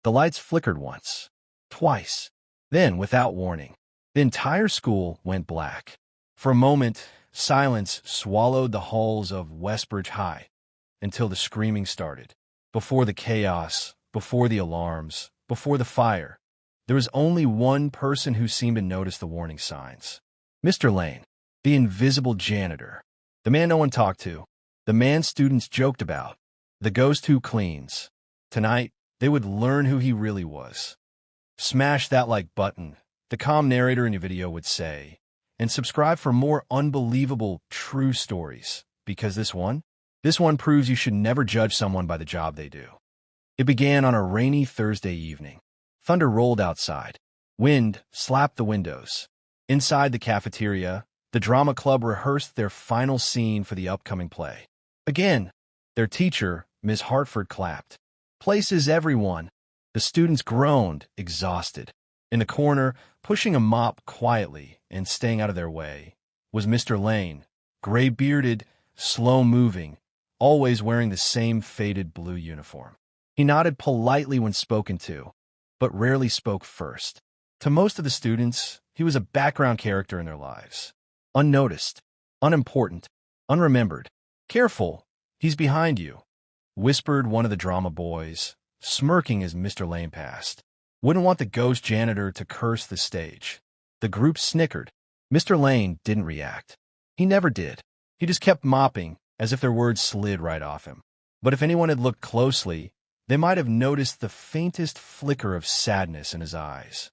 The lights flickered once, twice. Then, without warning, the entire school went black. For a moment, silence swallowed the halls of Westbridge High until the screaming started. Before the chaos, before the alarms, before the fire, there was only one person who seemed to notice the warning signs. Mr. Lane, the invisible janitor, the man no one talked to, the man students joked about, the ghost who cleans. Tonight, they would learn who he really was. Smash that like button, the calm narrator in your video would say, and subscribe for more unbelievable, true stories, because this one proves you should never judge someone by the job they do. It began on a rainy Thursday evening. Thunder rolled outside. Wind slapped the windows. Inside the cafeteria, the drama club rehearsed their final scene for the upcoming play. Again, their teacher, Ms. Hartford, clapped. "Places, everyone." The students groaned, exhausted. In the corner, pushing a mop quietly and staying out of their way, was Mr. Lane, gray-bearded, slow-moving, always wearing the same faded blue uniform. He nodded politely when spoken to, but rarely spoke first. To most of the students, he was a background character in their lives. Unnoticed, unimportant, unremembered. "Careful, he's behind you," whispered one of the drama boys, smirking as Mr. Lane passed. Wouldn't want the ghost janitor to curse the stage. The group snickered. Mr. Lane didn't react. He never did. He just kept mopping, as if their words slid right off him. But if anyone had looked closely, they might have noticed the faintest flicker of sadness in his eyes.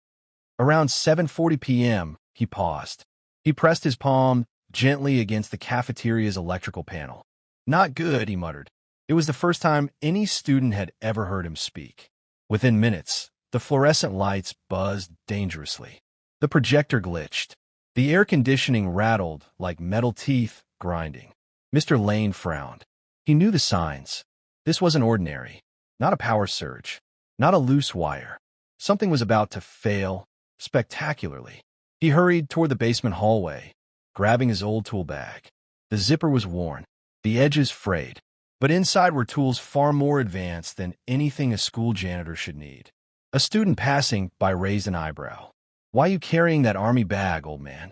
Around 7:40 p.m., he paused. He pressed his palm gently against the cafeteria's electrical panel. "Not good," he muttered. It was the first time any student had ever heard him speak. Within minutes, the fluorescent lights buzzed dangerously. The projector glitched. The air conditioning rattled like metal teeth grinding. Mr. Lane frowned. He knew the signs. This wasn't ordinary. Not a power surge. Not a loose wire. Something was about to fail spectacularly. He hurried toward the basement hallway, grabbing his old tool bag. The zipper was worn, the edges frayed, but inside were tools far more advanced than anything a school janitor should need. A student passing by raised an eyebrow. "Why you carrying that army bag, old man?"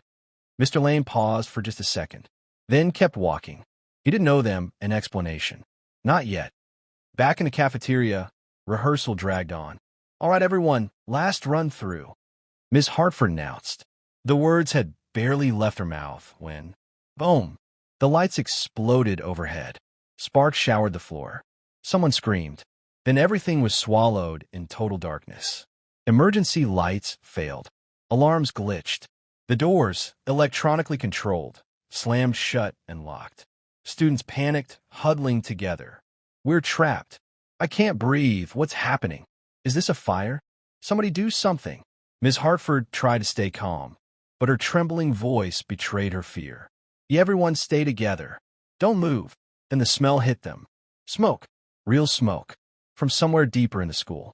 Mr. Lane paused for just a second, then kept walking. He didn't owe them an explanation. Not yet. Back in the cafeteria, rehearsal dragged on. "All right, everyone, last run through," Miss Hartford announced. The words had barely left her mouth when, boom, the lights exploded overhead. Sparks showered the floor. Someone screamed. Then everything was swallowed in total darkness. Emergency lights failed. Alarms glitched. The doors, electronically controlled, slammed shut and locked. Students panicked, huddling together. "We're trapped. I can't breathe. What's happening? Is this a fire? Somebody do something." Ms. Hartford tried to stay calm, but her trembling voice betrayed her fear. "Everyone stay together. Don't move." Then the smell hit them. Smoke. Real smoke. From somewhere deeper in the school.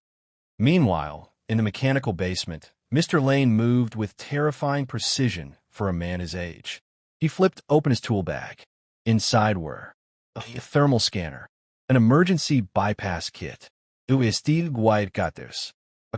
Meanwhile, in the mechanical basement, Mr. Lane moved with terrifying precision for a man his age. He flipped open his tool bag. Inside were a thermal scanner, an emergency bypass kit, a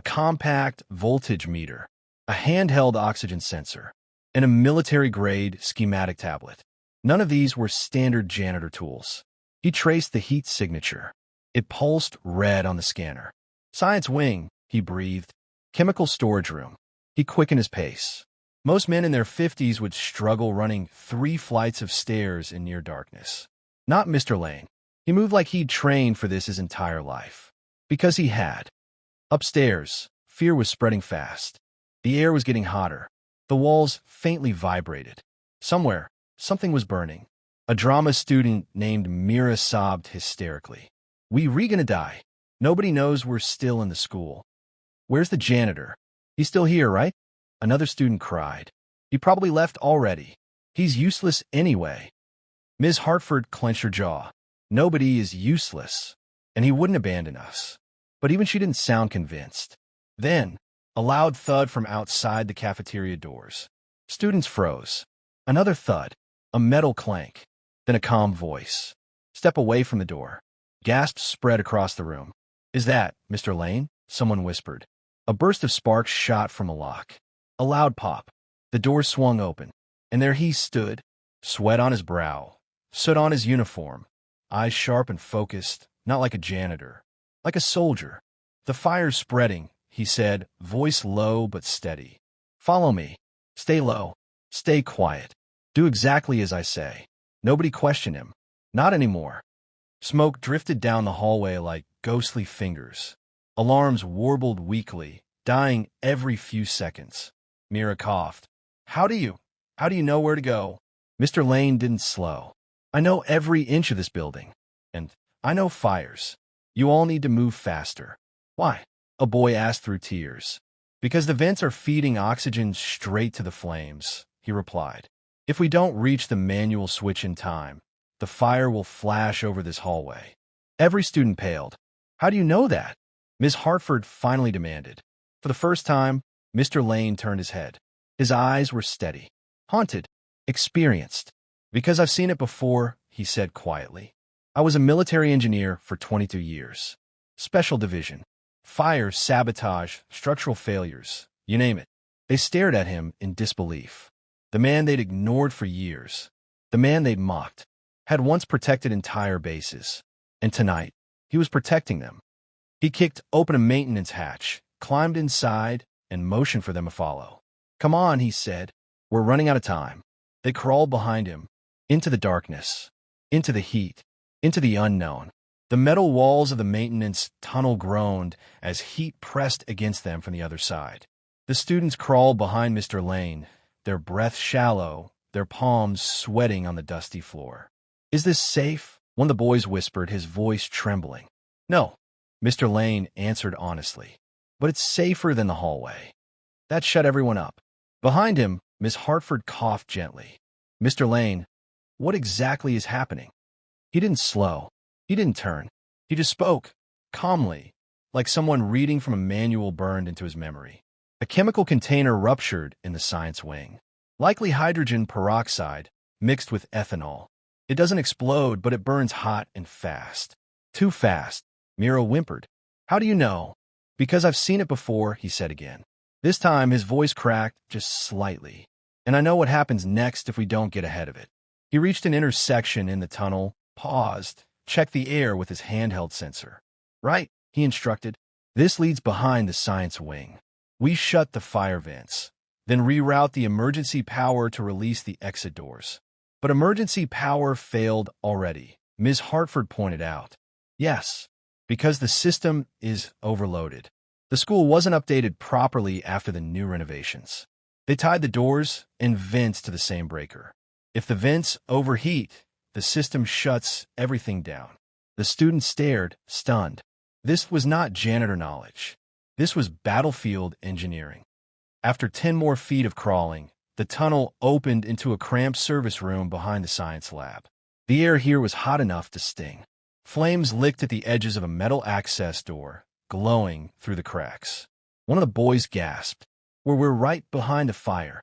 compact voltage meter, a handheld oxygen sensor, and a military-grade schematic tablet. None of these were standard janitor tools. He traced the heat signature. It pulsed red on the scanner. "Science wing," he breathed. "Chemical storage room." He quickened his pace. Most men in their 50s would struggle running 3 flights of stairs in near darkness. Not Mr. Lane. He moved like he'd trained for this his entire life. Because he had. Upstairs, fear was spreading fast. The air was getting hotter. The walls faintly vibrated. Somewhere, something was burning. A drama student named Mira sobbed hysterically. "We gonna die. Nobody knows we're still in the school." "Where's the janitor? He's still here, right?" Another student cried. "He probably left already. He's useless anyway." Ms. Hartford clenched her jaw. "Nobody is useless, and he wouldn't abandon us." But even she didn't sound convinced. Then, a loud thud from outside the cafeteria doors. Students froze. Another thud, a metal clank, then a calm voice. "Step away from the door." Gasps spread across the room. "Is that Mr. Lane?" someone whispered. A burst of sparks shot from a lock. A loud pop. The door swung open, and there he stood, sweat on his brow, soot on his uniform, eyes sharp and focused, not like a janitor, like a soldier. "The fire's spreading," he said, voice low but steady. "Follow me. Stay low. Stay quiet. Do exactly as I say." Nobody questioned him. Not anymore. Smoke drifted down the hallway like ghostly fingers. Alarms warbled weakly, dying every few seconds. Mira coughed. How do you know where to go?" Mr. Lane didn't slow. "I know every inch of this building. And I know fires. You all need to move faster." "Why?" a boy asked through tears. "Because the vents are feeding oxygen straight to the flames," he replied. "If we don't reach the manual switch in time, the fire will flash over this hallway." Every student paled. "How do you know that?" Miss Hartford finally demanded. For the first time, Mr. Lane turned his head. His eyes were steady, haunted, experienced. "Because I've seen it before," he said quietly. "I was a military engineer for 22 years. Special division. Fire, sabotage, structural failures, you name it." They stared at him in disbelief. The man they'd ignored for years, the man they'd mocked, had once protected entire bases. And tonight, he was protecting them. He kicked open a maintenance hatch, climbed inside, and motioned for them to follow. "Come on," he said. "We're running out of time." They crawled behind him, into the darkness, into the heat, into the unknown. The metal walls of the maintenance tunnel groaned as heat pressed against them from the other side. The students crawled behind Mr. Lane, their breath shallow, their palms sweating on the dusty floor. "Is this safe?" one of the boys whispered, his voice trembling. "No," Mr. Lane answered honestly. "But it's safer than the hallway." That shut everyone up. Behind him, Miss Hartford coughed gently. "Mr. Lane, what exactly is happening?" He didn't slow. He didn't turn. He just spoke, calmly, like someone reading from a manual burned into his memory. "A chemical container ruptured in the science wing. Likely hydrogen peroxide mixed with ethanol. It doesn't explode, but it burns hot and fast. Too fast." Mira whimpered. "How do you know?" "Because I've seen it before," he said again. This time his voice cracked just slightly. "And I know what happens next if we don't get ahead of it." He reached an intersection in the tunnel, paused, checked the air with his handheld sensor. "Right," he instructed. "This leads behind the science wing. We shut the fire vents, then reroute the emergency power to release the exit doors." But emergency power failed already, Ms. Hartford pointed out. "Yes, because the system is overloaded. The school wasn't updated properly after the new renovations. They tied the doors and vents to the same breaker. If the vents overheat, the system shuts everything down." The students stared, stunned. This was not janitor knowledge. This was battlefield engineering. After 10 more feet of crawling, the tunnel opened into a cramped service room behind the science lab. The air here was hot enough to sting. Flames licked at the edges of a metal access door, glowing through the cracks. One of the boys gasped. We're right behind the fire."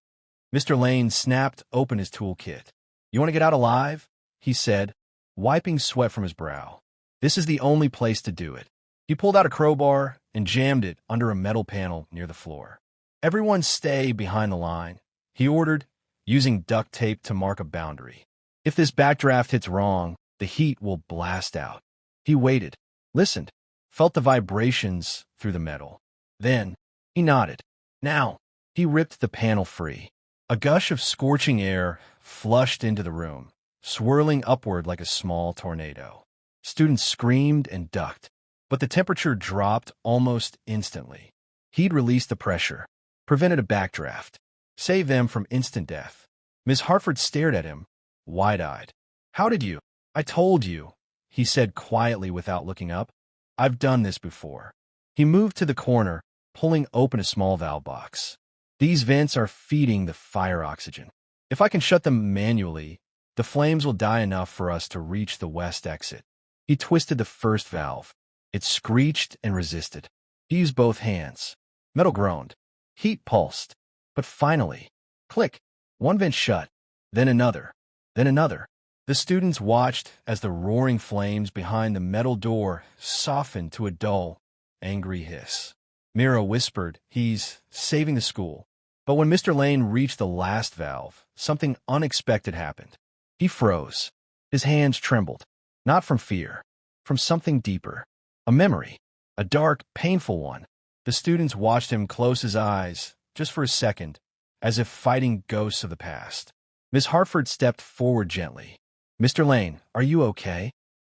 Mr. Lane snapped open his toolkit. "You want to get out alive?" he said, wiping sweat from his brow. "This is the only place to do it." He pulled out a crowbar and jammed it under a metal panel near the floor. "Everyone stay behind the line," he ordered, using duct tape to mark a boundary. "If this backdraft hits wrong, the heat will blast out." He waited, listened, felt the vibrations through the metal. Then, he nodded. "Now." He ripped the panel free. A gush of scorching air flushed into the room, swirling upward like a small tornado. Students screamed and ducked, but the temperature dropped almost instantly. He'd released the pressure, prevented a backdraft, saved them from instant death. Miss Hartford stared at him, wide-eyed. "How did you?" "I told you," he said quietly without looking up. "I've done this before." He moved to the corner, pulling open a small valve box. "These vents are feeding the fire oxygen. If I can shut them manually, the flames will die enough for us to reach the west exit." He twisted the first valve. It screeched and resisted. He used both hands. Metal groaned. Heat pulsed. But finally, click, one vent shut, then another, then another. The students watched as the roaring flames behind the metal door softened to a dull, angry hiss. Mira whispered, "He's saving the school." But when Mr. Lane reached the last valve, something unexpected happened. He froze. His hands trembled, not from fear, from something deeper. A memory, a dark, painful one. The students watched him close his eyes, just for a second, as if fighting ghosts of the past. Miss Hartford stepped forward gently. "Mr. Lane, are you okay?"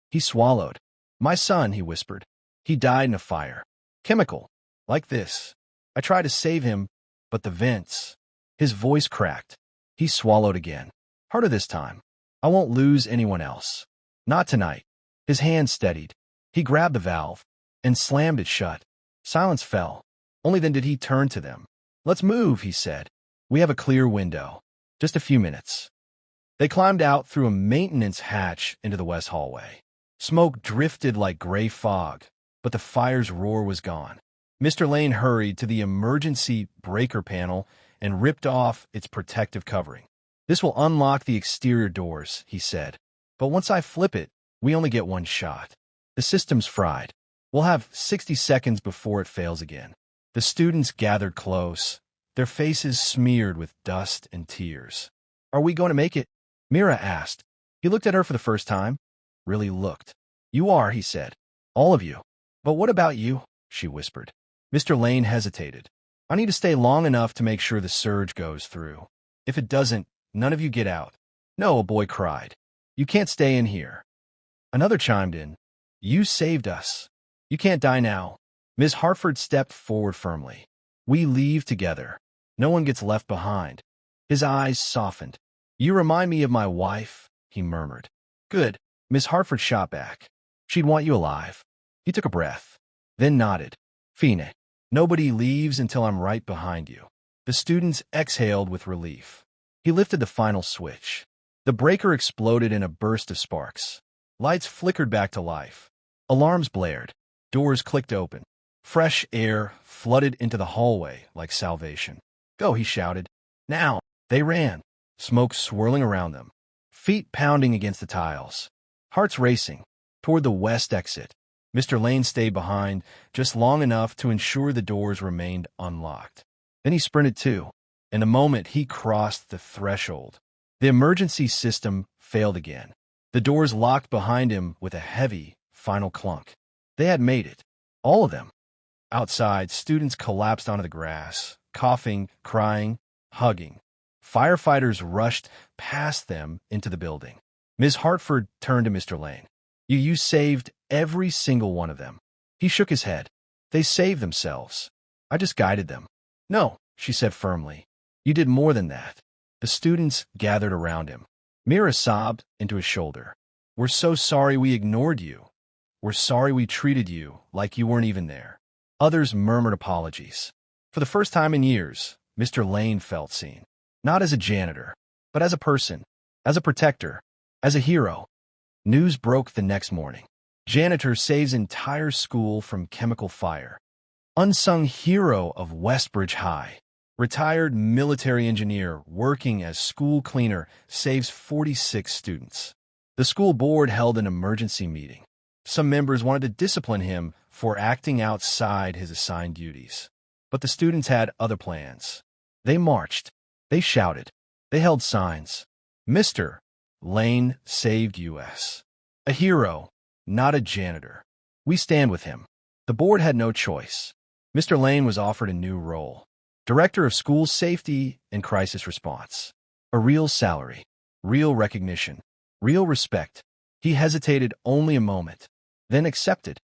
He swallowed. "My son," he whispered. "He died in a fire. Chemical. Like this. I tried to save him, but the vents." His voice cracked. He swallowed again. "Harder this time. I won't lose anyone else. Not tonight." His hand steadied. He grabbed the valve and slammed it shut. Silence fell. Only then did he turn to them. "Let's move," he said. "We have a clear window. Just a few minutes." They climbed out through a maintenance hatch into the west hallway. Smoke drifted like gray fog, but the fire's roar was gone. Mr. Lane hurried to the emergency breaker panel and ripped off its protective covering. "This will unlock the exterior doors," he said. "But once I flip it, we only get one shot. The system's fried. We'll have 60 seconds before it fails again." The students gathered close, their faces smeared with dust and tears. "Are we going to make it?" Mira asked. He looked at her for the first time. Really looked. "You are," he said. "All of you." "But what about you?" she whispered. Mr. Lane hesitated. "I need to stay long enough to make sure the surge goes through. If it doesn't, none of you get out." "No," a boy cried. "You can't stay in here." Another chimed in. "You saved us. You can't die now." Ms. Hartford stepped forward firmly. "We leave together. No one gets left behind." His eyes softened. "You remind me of my wife," he murmured. "Good." Ms. Hartford shot back. "She'd want you alive." He took a breath, then nodded. "Fine. Nobody leaves until I'm right behind you." The students exhaled with relief. He lifted the final switch. The breaker exploded in a burst of sparks. Lights flickered back to life. Alarms blared. Doors clicked open. Fresh air flooded into the hallway like salvation. "Go," he shouted. "Now!" They ran, smoke swirling around them, feet pounding against the tiles, hearts racing, toward the west exit. Mr. Lane stayed behind just long enough to ensure the doors remained unlocked. Then he sprinted too. In a moment, he crossed the threshold. The emergency system failed again. The doors locked behind him with a heavy, final clunk. They had made it. All of them. Outside, students collapsed onto the grass, coughing, crying, hugging. Firefighters rushed past them into the building. Ms. Hartford turned to Mr. Lane. You saved every single one of them." He shook his head. "They saved themselves. I just guided them." "No," she said firmly. "You did more than that." The students gathered around him. Mira sobbed into his shoulder. "We're so sorry we ignored you. We're sorry we treated you like you weren't even there." Others murmured apologies. For the first time in years, Mr. Lane felt seen. Not as a janitor, but as a person, as a protector, as a hero. News broke the next morning. Janitor saves entire school from chemical fire. Unsung hero of Westbridge High. Retired military engineer working as school cleaner saves 46 students. The school board held an emergency meeting. Some members wanted to discipline him for acting outside his assigned duties. But the students had other plans. They marched. They shouted. They held signs. "Mr. Lane saved U.S. A hero, not a janitor. We stand with him." The board had no choice. Mr. Lane was offered a new role. Director of School Safety and Crisis Response. A real salary, real recognition, real respect. He hesitated only a moment, then accepted.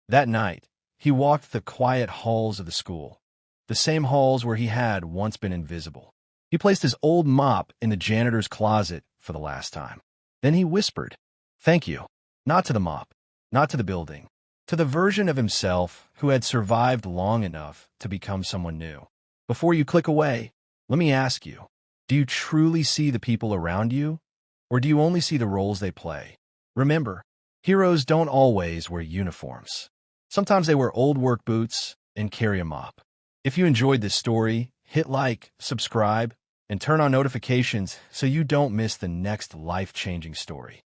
That night, he walked the quiet halls of the school, the same halls where he had once been invisible. He placed his old mop in the janitor's closet for the last time. Then he whispered, "Thank you," not to the mop, not to the building, to the version of himself who had survived long enough to become someone new. Before you click away, let me ask you, do you truly see the people around you, or do you only see the roles they play? Remember, heroes don't always wear uniforms. Sometimes they wear old work boots and carry a mop. If you enjoyed this story, hit like, subscribe, and turn on notifications so you don't miss the next life-changing story.